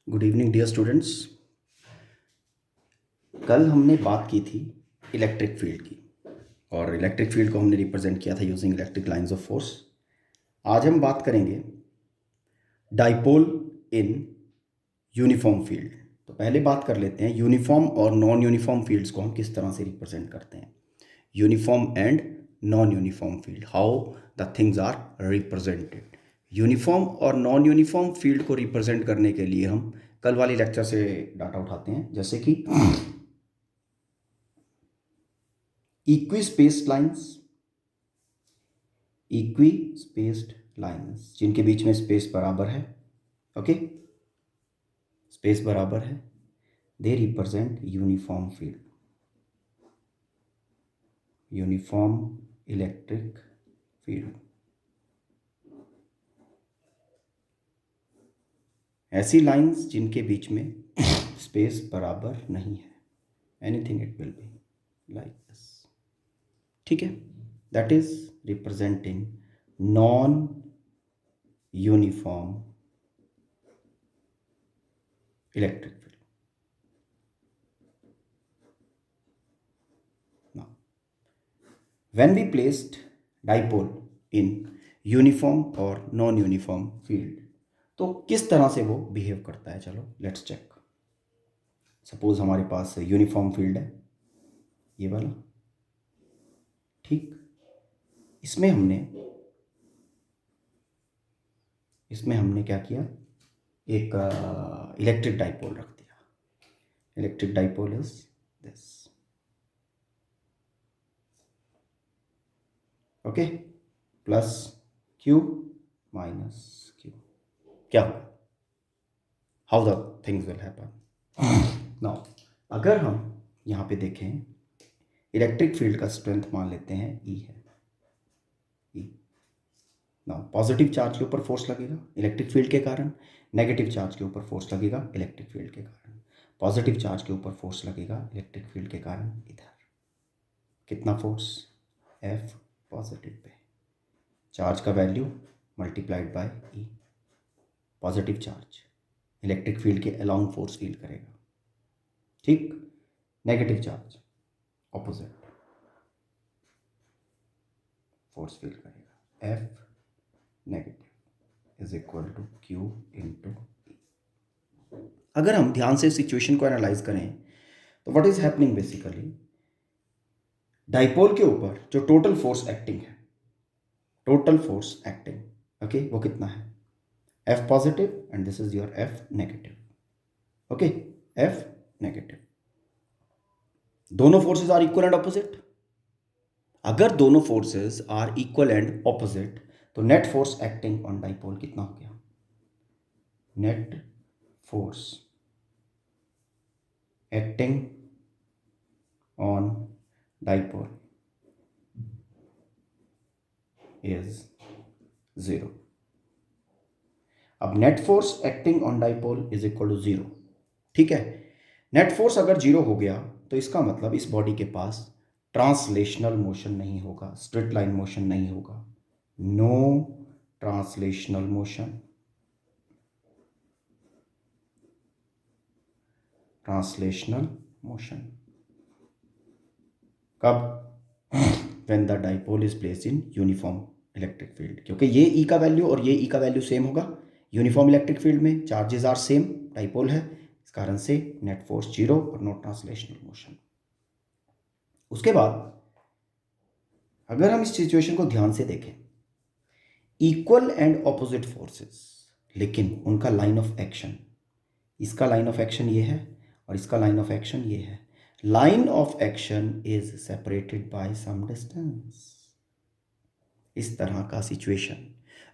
Good evening dear students. कल हमने बात की थी इलेक्ट्रिक फील्ड की और इलेक्ट्रिक फील्ड को हमने रिप्रेजेंट किया था using electric lines of force. आज हम बात करेंगे डाइपोल इन यूनिफॉर्म फील्ड। तो पहले बात कर लेते हैं यूनिफॉर्म और नॉन यूनिफॉर्म फील्ड्स को हम किस तरह से रिप्रेजेंट करते हैं। Uniform and non uniform field, how the things are represented. Uniform और नॉन यूनिफॉर्म फील्ड को रिप्रेजेंट करने के लिए हम कल वाली लेक्चर से डाटा उठाते हैं, जैसे कि इक्वी स्पेस्ड लाइंस जिनके बीच में स्पेस बराबर है, ओके, स्पेस बराबर है, they represent uniform field, uniform electric field. ऐसी लाइंस जिनके बीच में स्पेस बराबर नहीं है, anything it will be like this, ठीक है, that is representing non uniform electric field. Now, when we placed dipole in uniform और नॉन यूनिफॉर्म फील्ड, तो किस तरह से वो बिहेव करता है, चलो लेट्स चेक। सपोज हमारे पास यूनिफॉर्म फील्ड है, ये वाला, ठीक। इसमें हमने क्या किया, एक इलेक्ट्रिक डाइपोल रख दिया। Electric dipole is this, okay, plus Q minus Q. क्या होगा, how the things will happen now. अगर हम यहाँ पे देखें, इलेक्ट्रिक फील्ड का स्ट्रेंथ मान लेते हैं ई है, ई। नाउ पॉजिटिव चार्ज के ऊपर फोर्स लगेगा इलेक्ट्रिक फील्ड के कारण, नेगेटिव चार्ज के ऊपर फोर्स लगेगा इलेक्ट्रिक फील्ड के कारण। पॉजिटिव चार्ज के ऊपर फोर्स लगेगा इलेक्ट्रिक फील्ड के कारण इधर, कितना फोर्स, एफ पॉजिटिव पे, चार्ज का value multiplied by E. Positive charge electric field के अलोंग फोर्स फील करेगा, ठीक। Negative charge opposite force feel करेगा, F negative is equal to Q into E. अगर हम ध्यान से सिचुएशन को एनालाइज करें तो what is happening, basically dipole के ऊपर जो टोटल फोर्स एक्टिंग है, टोटल फोर्स एक्टिंग, ओके, वो कितना है, F positive and this is your F negative, okay, F negative. दोनों forces are equal and opposite. अगर दोनों forces are equal and opposite तो net force acting on dipole कितना हो गया, net force acting on dipole is 0। अब net force acting on dipole is equal to 0, ठीक है। नेट फोर्स अगर 0 हो गया तो इसका मतलब इस बॉडी के पास ट्रांसलेशनल मोशन नहीं होगा, स्ट्रेट लाइन मोशन नहीं होगा, no translational motion, translational motion कब, when the dipole is placed in uniform electric field, क्योंकि ये ई का वैल्यू और ये ई का वैल्यू सेम होगा। यूनिफॉर्म इलेक्ट्रिक फील्ड में चार्जेस आर सेम, डाइपोल है, इस कारण से नेट फोर्स 0 और नो ट्रांसलेशनल मोशन। उसके बाद अगर हम इस सिचुएशन को ध्यान से देखें, इक्वल एंड ऑपोजिट फोर्सेस, लेकिन उनका लाइन ऑफ एक्शन, इसका लाइन ऑफ एक्शन ये है और इसका लाइन ऑफ एक्शन ये है, line of action is separated by some distance. इस तरह का situation,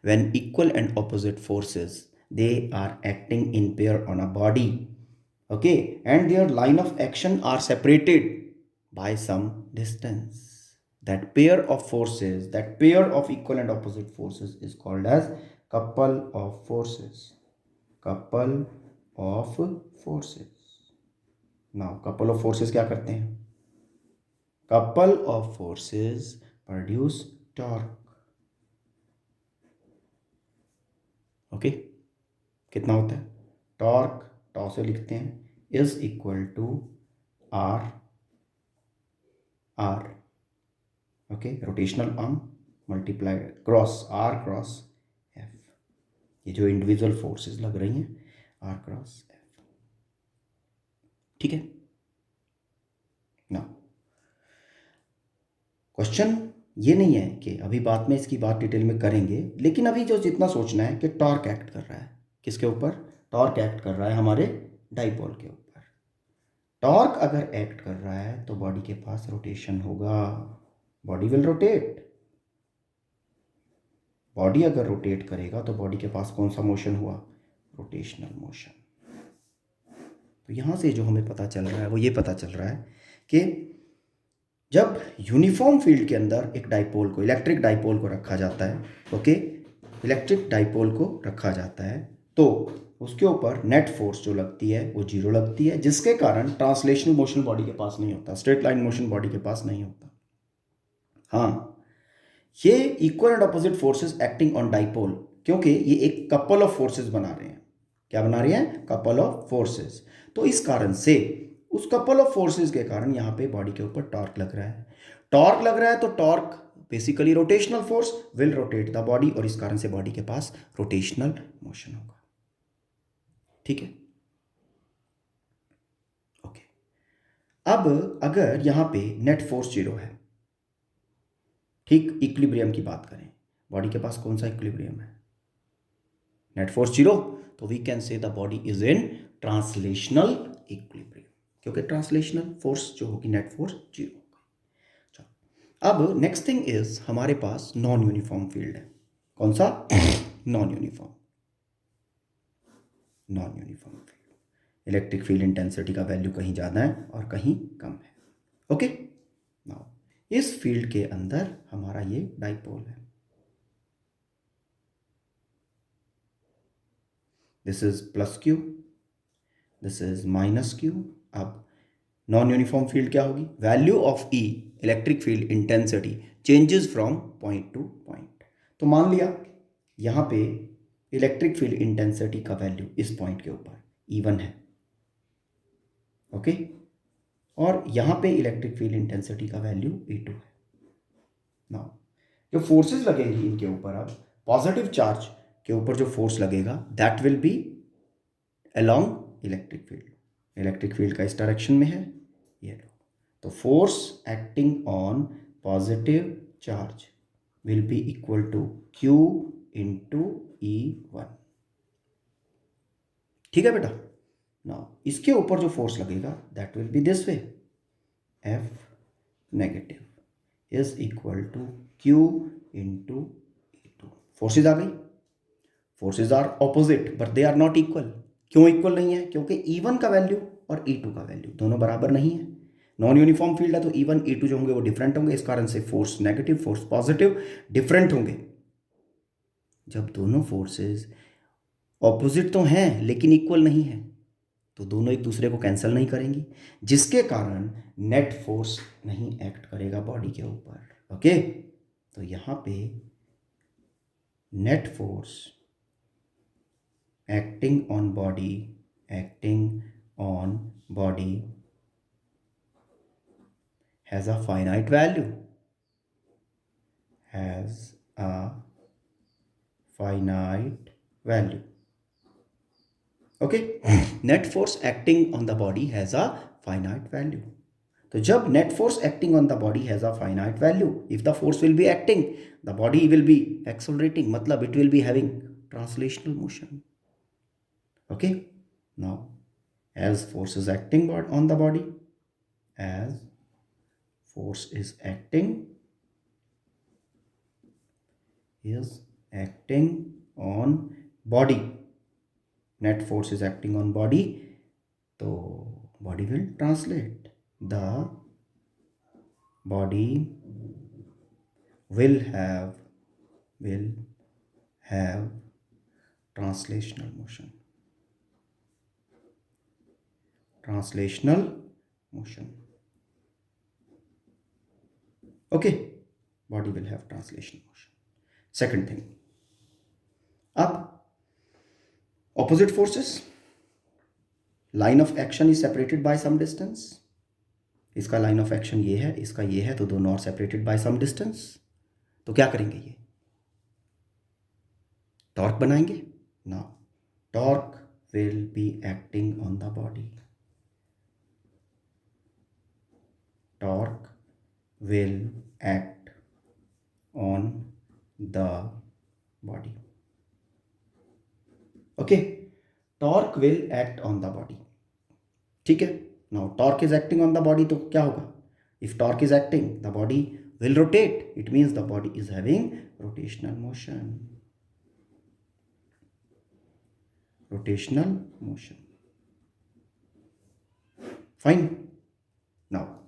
when equal and opposite forces they are acting in pair on a body, okay, and their line of action are separated by some distance, that pair of forces, that pair of equal and opposite forces is called as couple of forces, couple of forces। now couple of forces क्या करते हैं, couple of forces produce torque, okay, कितना होता है, torque टॉ से लिखते हैं, is equal to R R, okay, rotational arm multiply cross R cross F, ये जो इंडिविजुअल फोर्सेस लग रही हैं आर क्रॉस एफ, ठीक है ना। क्वेश्चन ये नहीं है कि अभी बाद में इसकी बात डिटेल में करेंगे, लेकिन अभी जो जितना सोचना है कि टॉर्क एक्ट कर रहा है किसके ऊपर, टॉर्क एक्ट कर रहा है हमारे डाइपोल के ऊपर। टॉर्क अगर एक्ट कर रहा है तो बॉडी के पास रोटेशन होगा, बॉडी विल रोटेट। बॉडी अगर रोटेट करेगा तो बॉडी के पास कौन सा मोशन हुआ, रोटेशनल मोशन। तो यहां से जो हमें पता चल रहा है वो ये पता चल रहा है कि जब यूनिफॉर्म फील्ड के अंदर एक डाइपोल को, इलेक्ट्रिक डाइपोल को रखा जाता है, ओके, इलेक्ट्रिक डाइपोल को रखा जाता है तो उसके ऊपर नेट फोर्स जो लगती है वो 0 लगती है, जिसके कारण ट्रांसलेशनल मोशन बॉडी के पास नहीं होता, स्ट्रेट लाइन मोशन बॉडी के पास नहीं होता। हाँ, ये equal and opposite forces acting on dipole, क्योंकि ये एक कपल ऑफ फोर्सेस बना रहे हैं। क्या बना रहे हैं, कपल ऑफ फोर्सेस। तो इस कारण से उस कपल ऑफ फोर्सेस के कारण यहाँ पे बॉडी के ऊपर टॉर्क लग रहा है। टॉर्क लग रहा है तो torque basically rotational force will rotate the body, और इस कारण से बॉडी के पास रोटेशनल मोशन होगा, ठीक है, ओके। अब अगर यहाँ पे नेट फोर्स 0 है, ठीक, इक्विलिब्रियम की बात करें, बॉडी के पास कौन सा इक्विलिब्रियम है, नेट फोर्स 0, तो we can say the body is in translational equilibrium, क्योंकि ट्रांसलेशनल फोर्स जो होगी नेट फोर्स 0 होगी। चलो, अब नेक्स्ट थिंग इज हमारे पास नॉन यूनिफॉर्म फील्ड है। कौन सा, non uniform, non uniform field. Electric field intensity का वैल्यू कहीं ज़्यादा है और कहीं कम है, ओके। नाउ इस फील्ड के अंदर हमारा ये डाइपोल है, this is plus Q, this is minus Q. अब नॉन यूनिफॉर्म फील्ड क्या होगी, value of E, electric field intensity changes from point two point. तो मान लिया यहाँ पे इलेक्ट्रिक फील्ड इंटेंसिटी का वैल्यू इस पॉइंट के ऊपर E1 है, ओके, और यहाँ पे इलेक्ट्रिक फील्ड इंटेंसिटी का वैल्यू E2 है। नाउ जो फोर्सेस लगेंगी इनके ऊपर, अब पॉजिटिव चार्ज के ऊपर जो फोर्स लगेगा that will be along electric field, electric field का इस डायरेक्शन में है ये लो, तो force acting on positive charge will be equal to Q into E1, ठीक है बेटा। नाउ इसके ऊपर जो फोर्स लगेगा that will be this way, F negative is equal to Q into E2। Forces आ गई, forces are opposite but they are not equal. क्यों इक्वल नहीं है, क्योंकि E1 का वैल्यू और E2 का वैल्यू दोनों बराबर नहीं है। नॉन यूनिफॉर्म फील्ड है तो E1 E2 जो होंगे वो डिफरेंट होंगे, इस कारण से force negative force positive different होंगे। जब दोनों फोर्सेस ऑपोजिट तो हैं लेकिन इक्वल नहीं है तो दोनों एक दूसरे को कैंसिल नहीं करेंगी, जिसके कारण नेट फोर्स नहीं एक्ट करेगा बॉडी के ऊपर, ओके। तो यहां पे net force acting on body, acting on body has a finite value, has a finite value, okay. net force acting on the body has a finite value. तो जब net force acting on the body has a finite value, if the force will be acting, the body will be accelerating, मतलब it will be having translational motion, okay. Now as force is acting on the body, as force is acting on body, net force is acting on body, तो body will translate, the body will have translational motion, okay. Body will have translational motion. Second thing, अब opposite forces, line of action is separated by some distance, इसका line of action ये है, इसका ये है, तो दोनों are separated by some distance. तो क्या करेंगे, ये टॉर्क बनाएंगे ना, torque will be acting on the body, torque will act on the body. Okay, torque will act on the body, ठीक है। Now torque is acting on the body, तो क्या होगा, if torque is acting the body will rotate, it means the body is having rotational motion, rotational motion, fine. Now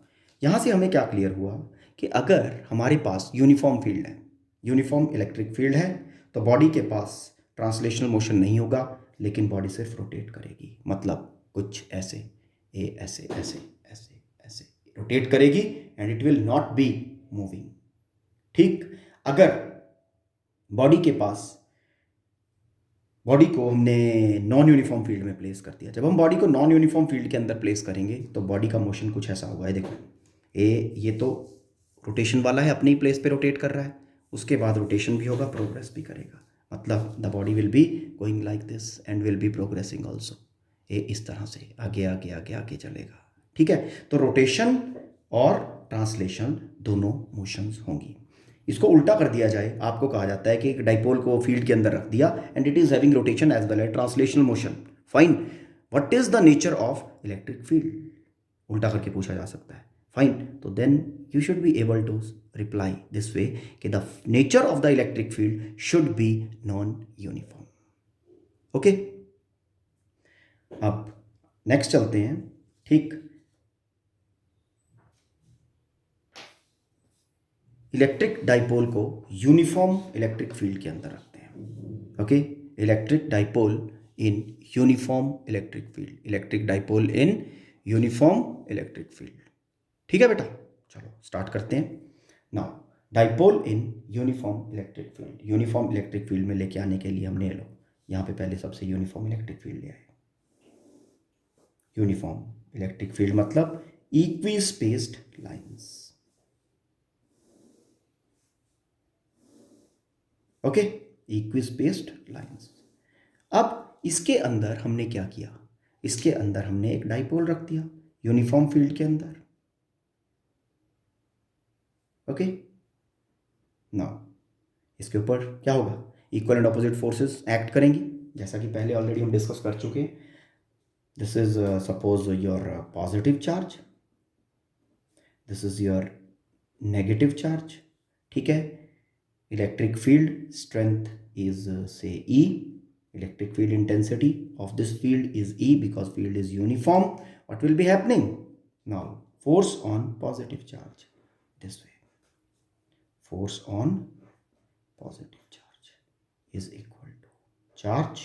यहां से हमें क्या clear हुआ कि अगर हमारे पास यूनिफॉर्म फील्ड है, यूनिफॉर्म इलेक्ट्रिक फील्ड है, तो बॉडी के पास ट्रांसलेशनल मोशन नहीं होगा, लेकिन बॉडी सिर्फ रोटेट करेगी, मतलब कुछ ऐसे, ऐसे ऐसे ऐसे ऐसे रोटेट करेगी, and it will not be moving, ठीक। अगर बॉडी के पास, बॉडी को हमने नॉन यूनिफॉर्म फील्ड में प्लेस कर दिया, जब हम बॉडी को नॉन यूनिफॉर्म फील्ड के अंदर प्लेस करेंगे तो बॉडी का मोशन कुछ ऐसा होगा, देखो ये तो रोटेशन वाला है, अपनी प्लेस पे रोटेट कर रहा है, उसके बाद रोटेशन भी होगा, प्रोग्रेस भी करेगा, मतलब the body will be going like this and will be progressing also, ये इस तरह से आगे आगे आगे आगे चलेगा, ठीक है। तो रोटेशन और ट्रांसलेशन दोनों मोशंस होंगी। इसको उल्टा कर दिया जाए, आपको कहा जाता है कि एक डाइपोल को फील्ड के अंदर रख दिया and it is having rotation as well as translational motion, fine. What is the nature of electric field, उल्टा करके पूछा जा सकता है, फाइन। तो then you should be able to reply this way कि the nature of the electric field should be non uniform, okay. अब next चलते हैं, ठीक। इलेक्ट्रिक डाइपोल को यूनिफॉर्म इलेक्ट्रिक फील्ड के अंदर रखते हैं, ओके। इलेक्ट्रिक डाइपोल इन uniform electric field, electric dipole इन यूनिफॉर्म इलेक्ट्रिक फील्ड, ठीक है बेटा। चलो स्टार्ट करते हैं। नाउ डाइपोल इन uniform electric field, uniform electric field में लेके आने के लिए हमने लो यहाँ पे पहले सबसे यूनिफॉर्म इलेक्ट्रिक फील्ड ले आए। यूनिफॉर्म इलेक्ट्रिक फील्ड मतलब equi spaced lines, okay, equi spaced lines. अब इसके अंदर हमने क्या किया, इसके अंदर हमने एक डाइपोल रख दिया यूनिफॉर्म फील्ड के अंदर, ओके। नाउ इसके ऊपर क्या होगा, equal and opposite forces act करेंगी, जैसा कि पहले ऑलरेडी हम डिस्कस कर चुके हैं। This is suppose your positive charge, this is your negative charge, ठीक है। इलेक्ट्रिक फील्ड स्ट्रेंथ इज से E, electric field intensity of this field is E because field is uniform. What will be happening now, force on positive charge, this way, force on positive charge is equal to charge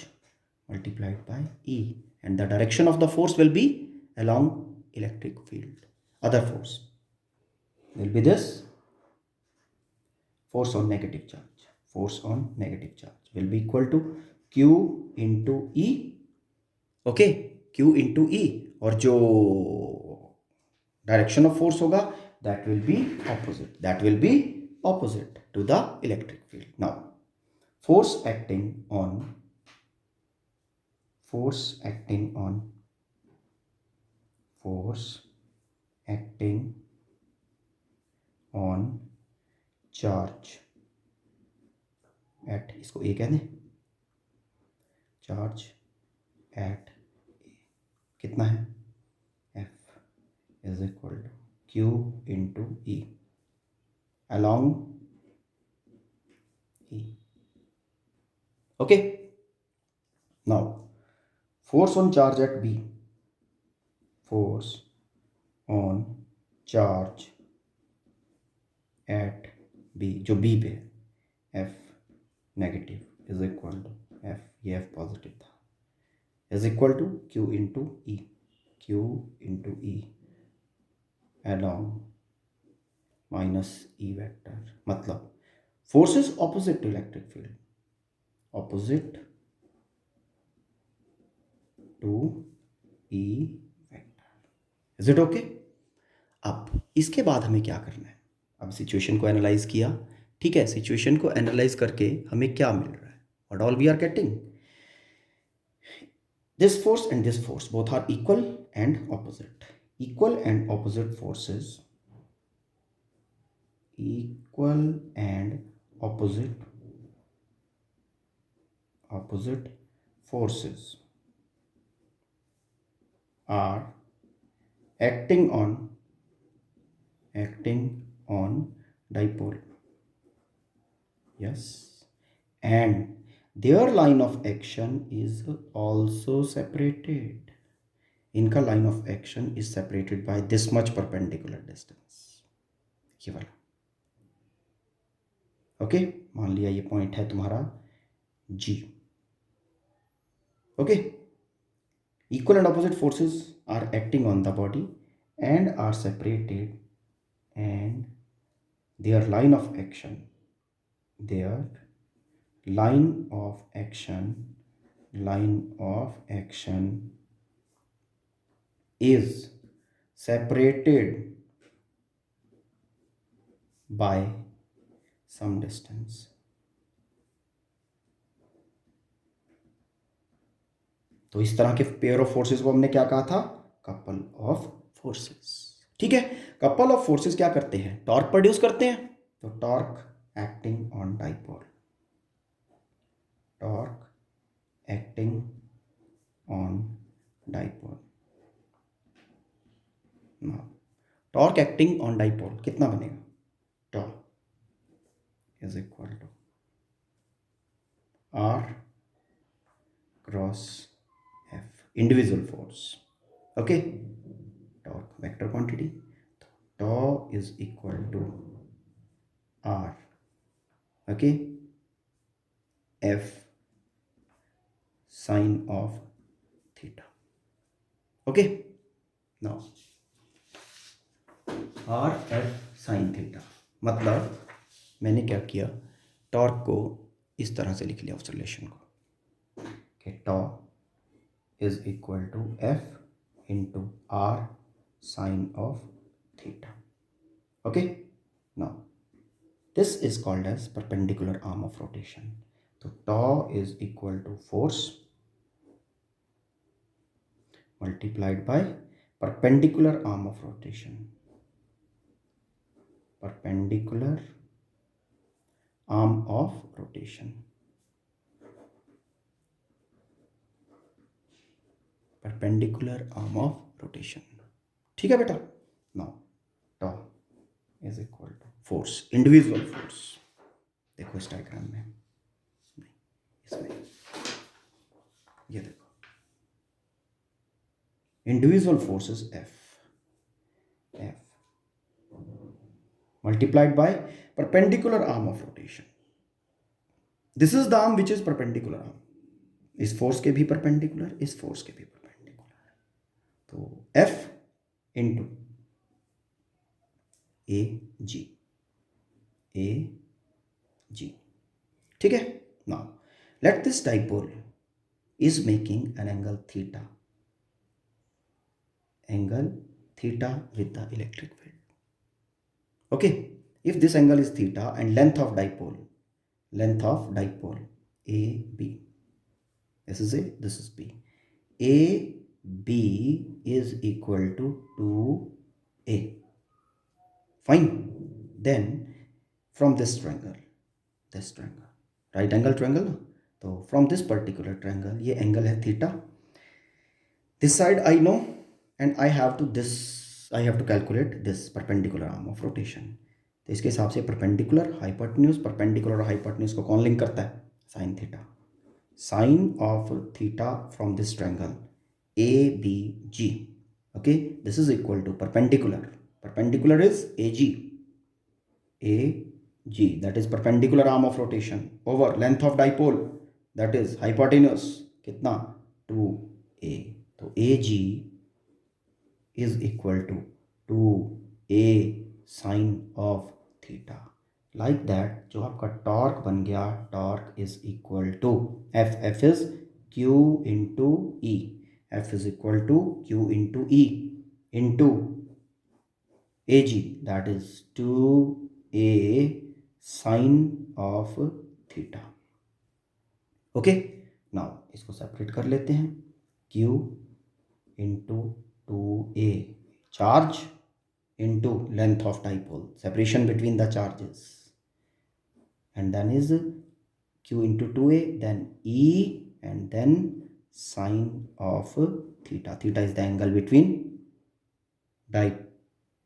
multiplied by E, and the direction of the force will be along electric field, other force will be this, force on negative charge, force on negative charge will be equal to Q into E, okay, Q into E, और जो direction of force होगा that will be opposite, that will be opposite to the electric field. Now force acting on, force acting on, force acting on charge at, इसको A कह दें, charge at ए कितना है, F is equal to Q into E along E, okay. Now force on charge at B, force on charge at B, जो B पे है, F negative is equal to F, ये F positive था, is equal to Q into E, Q into E along minus E vector, मतलब force is opposite to electric field, opposite to E vector. Is it okay? अब इसके बाद हमें क्या करना है? अब सिचुएशन को एनालाइज किया, ठीक है, सिचुएशन को एनालाइज करके हमें क्या मिल रहा है? What all we are getting? This force and this force both are equal and opposite. Equal and opposite forces, equal and opposite forces are acting on dipole, yes, and their line of action is also separated. इनका line of action is separated by this much perpendicular distance, ये वाला। Okay, मान लिया ये point है तुम्हारा G। Okay, equal and opposite forces are acting on the body and are separated, and their line of action is separated by some distance। तो इस तरह के पेयर ऑफ फोर्सेस को हमने क्या कहा था? Couple of forces. ठीक है, कपल ऑफ फोर्सेस क्या करते हैं? टॉर्क प्रोड्यूस करते हैं। तो torque acting on dipole, torque acting on dipole. Torque acting on dipole कितना बनेगा? Torque is equal to R cross F, individual force. Okay, torque vector quantity, tau is equal to R, okay, F sine of theta. Okay, now R F sine theta, मतलब मैंने क्या किया? Torque को इस तरह से लिख लिया उस रिलेशन को कि tau is equal to F into R sine of theta. Okay, now this is called as perpendicular arm of rotation. तो tau is equal to force multiplied by perpendicular arm of rotation, perpendicular arm of rotation, perpendicular arm of rotation। ठीक है बेटा? Now tau is equal to force, individual force. देखो इस diagram में, नहीं इसमें, ये देखो, individual force is F multiplied by perpendicular arm of rotation। This is the arm which is perpendicular arm, इस फोर्स के भी परपेंडिकुलर, इस फोर्स के भी परपेंडिकुलर। तो F इंटू ए जी। ठीक है, now let this dipole is making an angle theta with the electric field। okay, if this angle is theta and length of dipole AB, this is A, this is B, AB is equal to 2A, fine। then from this triangle right angle triangle ना, तो from this particular triangle ये angle है theta, this side I know and I have to calculate this perpendicular arm of rotation। तो इसके हिसाब से perpendicular hypotenuse को कौन लिंक करता है? Sine theta. Sine of theta from this triangle ABG, okay, this is equal to perpendicular is AG, that is perpendicular arm of rotation over length of dipole, that is hypotenuse, कितना? 2A। तो AG is equal to 2A sin of theta। like that जो आपका torque बन गया, torque is equal to F is Q into E, F is equal to Q into E into AG, that is 2A sin of theta. Okay, now इसको separate कर लेते हैं. Q into 2A charge into length of dipole, separation between the charges, and then is Q into 2A, then E, and then sine of theta. Theta is the angle between dipole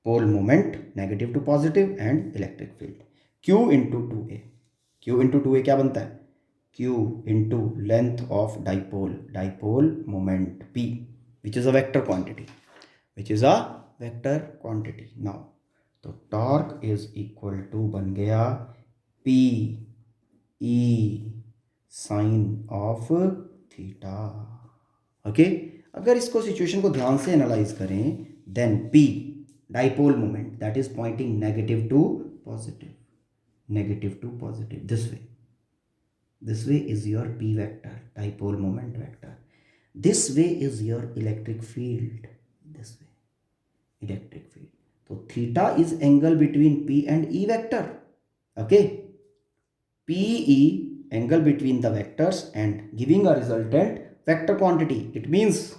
moment, negative to positive, and electric field. Q into 2A, Q into 2A क्या बनता है? Q into length of dipole moment P, which is a vector quantity, now तो torque is equal to बन गया P E sin of theta. Okay, अगर इसको situation को ध्यान से एनालाइज करें, then P dipole moment, that is pointing negative to positive, this way is your P vector, dipole moment vector. This way is your electric field, so theta is angle between P and E vector. Okay, PE angle between the vectors and giving a resultant vector quantity. It means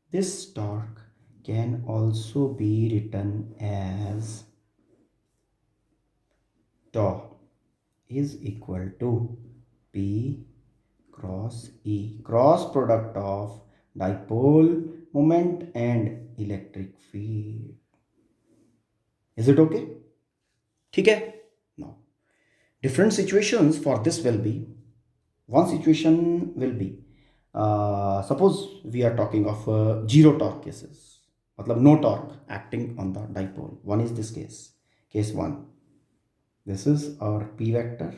this torque can also be written as tau is equal to P cross E, cross product of dipole moment and electric field. Is it okay? ठीक है. Now different situations for this will be, one situation will be suppose we are talking of zero torque cases, मतलब no torque acting on the dipole. One is this case 1. This is our P vector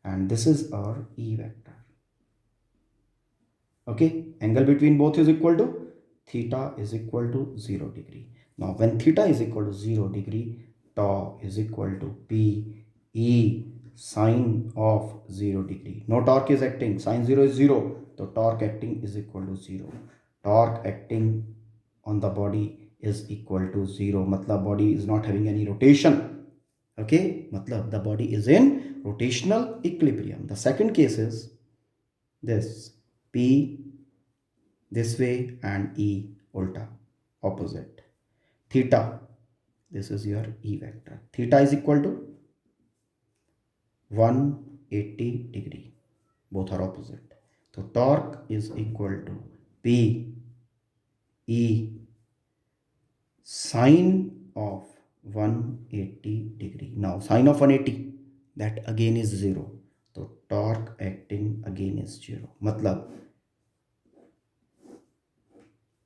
and this is our E vector. Okay, angle between both is equal to theta is equal to 0 degree. Now when theta is equal to 0 degree, tau is equal to P E sine of 0 degree. No torque is acting, sine 0 is 0, so torque acting is equal to 0. Torque acting on the body is equal to 0, मतलब body is not having any rotation. Okay, मतलब the body is in rotational equilibrium. The second case is this, P this way and E ulta, opposite. Theta, this is your E vector. Theta is equal to 180 degree. Both are opposite. So torque is equal to P E sine of 180 degree. Now sine of 180, that again is 0. So torque acting again is 0. मतलब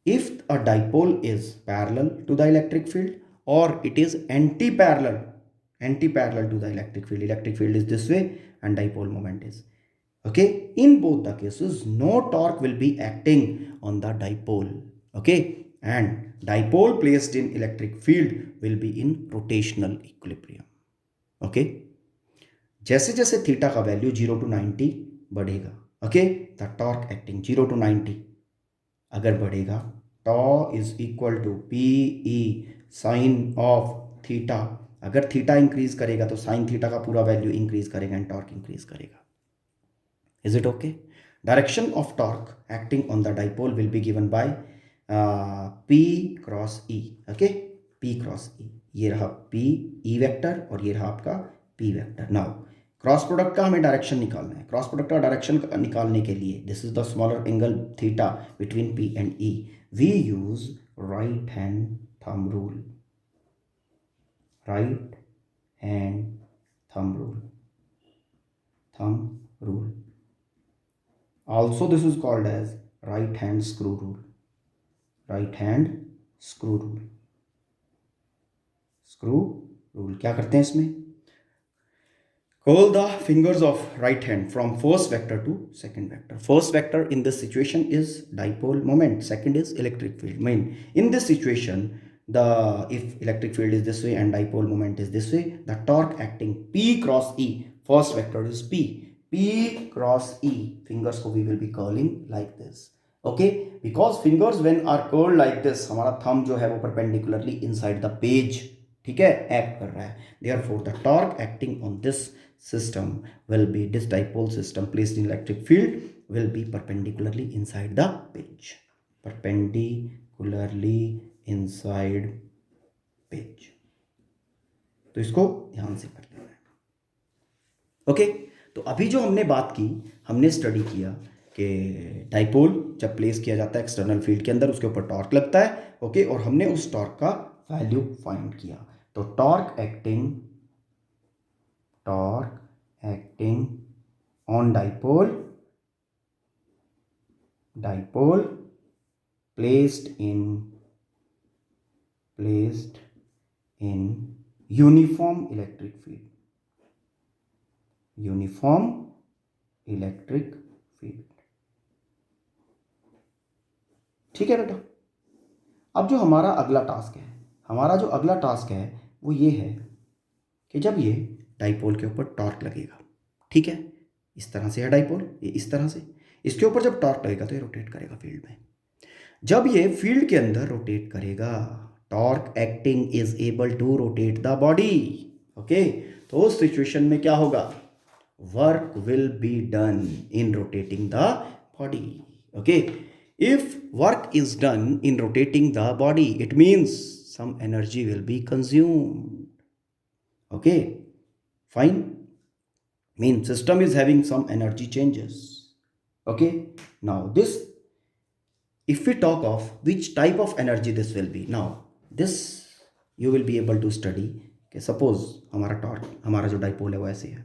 if a dipole is parallel to the electric field or it is anti-parallel to the electric field is this way and dipole moment is, okay, in both the cases no torque will be acting on the dipole. Okay, and dipole placed in electric field will be in rotational equilibrium. Okay, जैसे जैसे theta का value 0 to 90 बढ़ेगा, okay, the torque acting 0 to 90 अगर बढ़ेगा, tau is equal to P E sin of theta. अगर theta increase करेगा तो sine theta का पूरा वैल्यू इंक्रीज करेगा एंड टॉर्क इंक्रीज करेगा. Is it okay? Direction of torque acting on the dipole will be given by P cross E. Okay, P cross E. ये रहा P E vector और ये रहा आपका P vector. Now cross product का हमें direction निकालना है. क्रॉस प्रोडक्ट का डायरेक्शन निकालने के लिए this is the smaller angle theta between P and E. We use right hand thumb rule. Right hand thumb rule. Also this is called as right hand screw rule. Screw rule क्या करते हैं इसमें? Curl the fingers of right hand from first vector to second vector. First vector in this situation is dipole moment. Second is electric field. In this situation, if electric field is this way and dipole moment is this way, the torque acting P cross E, first vector is P cross E. Fingers ko we will be curling like this. Okay, because fingers when are curled like this, हमारा thumb जो है वो perpendicularly inside the page, ठीक है, act कर रहा है. Therefore the torque acting on this system will be, this dipole system placed in electric field will be perpendicularly inside the page, perpendicularly inside page. तो इसको ध्यान से कर लेना है. ओके, तो अभी जो हमने बात की, हमने स्टडी किया कि डाइपोल जब प्लेस किया जाता है एक्सटर्नल फील्ड के अंदर, उसके ऊपर टॉर्क लगता है. ओके, और हमने उस टॉर्क का वैल्यू फाइंड किया. तो torque acting on dipole placed in uniform electric field, ठीक है बेटा. अब जो हमारा अगला टास्क है, वो ये है कि जब ये डाइपोल के ऊपर टॉर्क लगेगा, ठीक है, इस तरह से है डाइपोल, ये इस तरह से, इसके ऊपर जब टॉर्क लगेगा तो ये रोटेट करेगा फील्ड में. जब ये फील्ड के अंदर रोटेट करेगा, torque acting is able to rotate the body. Okay, तो उस सिचुएशन में क्या होगा, work will be done in rotating the body. Okay, if work is done in rotating the body, it means some energy will be consumed. Okay, fine, mean system is having some energy changes. Okay, now this, if we talk of which type of energy this will be, now this you will be able to study कि suppose हमारा torque, हमारा जो dipole है वो ऐसे है,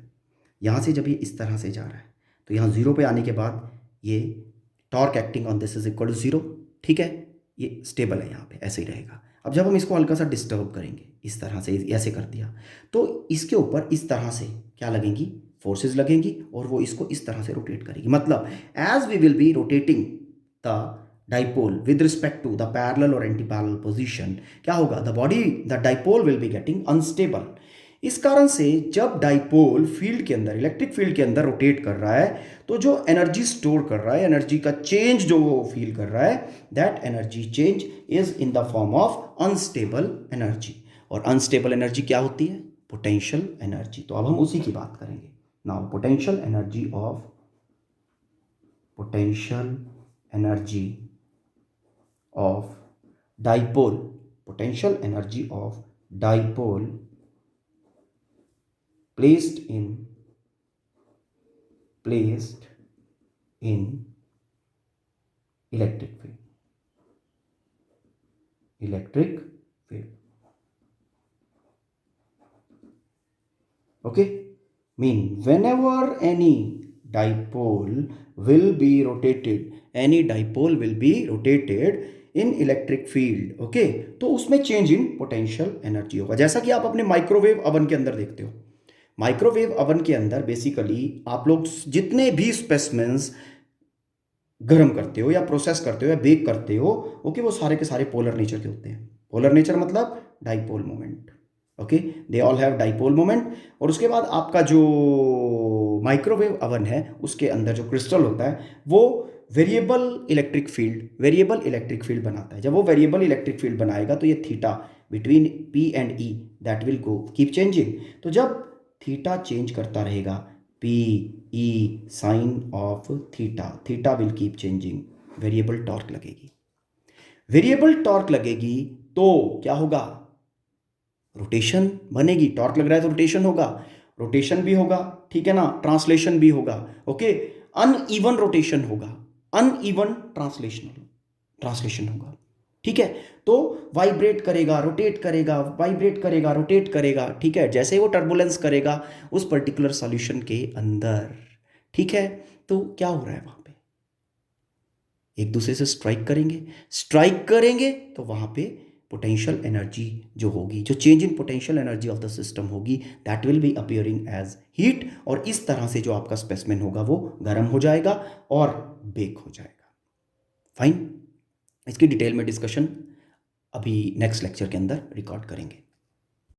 यहाँ से जब ये इस तरह से जा रहा है तो यहाँ जीरो पे आने के बाद ये torque acting on this is equal to zero. ठीक है, ये स्टेबल है, यहाँ पे ऐसे ही रहेगा. अब जब हम इसको हल्का सा डिस्टर्ब करेंगे, इस तरह से ऐसे कर दिया, तो इसके ऊपर इस तरह से क्या लगेंगी, फोर्सेस लगेंगी, और वो इसको इस तरह से रोटेट करेगी. मतलब as we will be rotating the dipole with respect to the parallel और एंटी पैरेलल पोजीशन, क्या होगा, the dipole will be getting unstable. इस कारण से जब डाइपोल फील्ड के अंदर, इलेक्ट्रिक फील्ड के अंदर रोटेट कर रहा है, तो जो एनर्जी स्टोर कर रहा है, एनर्जी का चेंज जो वो फील कर रहा है, that energy change is in the form of unstable energy. और अनस्टेबल एनर्जी क्या होती है, पोटेंशियल एनर्जी. तो अब हम उसी की बात करेंगे. Now potential energy of dipole, potential energy of dipole placed in electric field. Okay, mean whenever any dipole will be rotated in electric field. okay, तो उसमें चेंज इन पोटेंशियल एनर्जी होगा. जैसा कि आप अपने माइक्रोवेव अवन के अंदर देखते हो, माइक्रोवेव अवन के अंदर बेसिकली आप लोग जितने भी स्पेसिमेंस गर्म करते हो या प्रोसेस करते हो या बेक करते हो, ओके, वो सारे के सारे पोलर नेचर के होते हैं. पोलर नेचर मतलब dipole moment. Okay, they all have dipole moment. और उसके बाद आपका जो माइक्रोवेव अवन है, उसके अंदर जो क्रिस्टल होता है वो वेरिएबल इलेक्ट्रिक फील्ड बनाता है. जब वो वेरिएबल इलेक्ट्रिक फील्ड बनाएगा तो ये theta between P and E that will go keep changing. तो जब थीटा चेंज करता रहेगा, P E sine of theta will keep changing. Variable torque लगेगी तो क्या होगा, रोटेशन बनेगी. टॉर्क लग रहा है तो रोटेशन होगा, रोटेशन भी होगा, ठीक है ना, ट्रांसलेशन भी होगा. ओके, अनइवन रोटेशन होगा, अनइवन ट्रांसलेशन होगा. ठीक है, तो वाइब्रेट करेगा, रोटेट करेगा. ठीक है, जैसे ही वो टर्बुलेंस करेगा उस पर्टिकुलर सॉल्यूशन के अंदर. ठीक है, तो क्या हो रहा है, वहां पे एक दूसरे से स्ट्राइक करेंगे तो वहां पे पोटेंशियल एनर्जी जो होगी, जो change in potential energy of the system होगी, that will be appearing as heat. और इस तरह से जो आपका स्पेसिमेन होगा वो गर्म हो जाएगा और बेक हो जाएगा. फाइन, इसकी डिटेल में डिस्कशन अभी नेक्स्ट लेक्चर के अंदर रिकॉर्ड करेंगे.